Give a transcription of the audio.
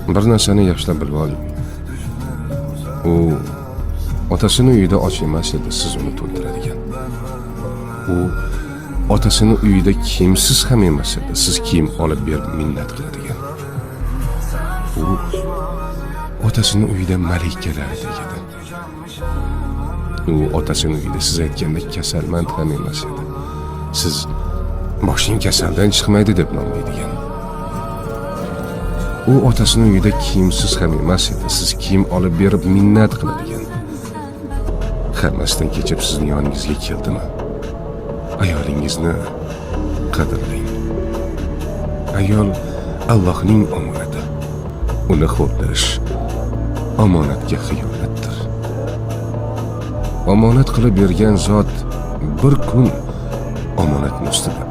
Bir narsani yaxshilab bilib oling. U otasini uyida och emas edi, siz uni to'ydiradigan. U otasini uyida kiyimsiz ham emas edi, siz kiyim olib berib minnat qiladigan. U otasini uyida malikalardek edi. U otasini uyida siz aytgandek kasalmand ham emas edi. Siz boshing kasaldan chiqmaydi deb nomlaydigan. U otasini uyida kiyimsiz ham emas edi, siz kiyim olib berib minnat qiladigan. Hammasidan kechib sizning yoningizga keldimi? Ayolingizni qadrlang. Ayol Allohning omonati. Uni xo'rdirish omonatga xiyonatdir. Omonat qilib bergan zot bir kun omonatni ustida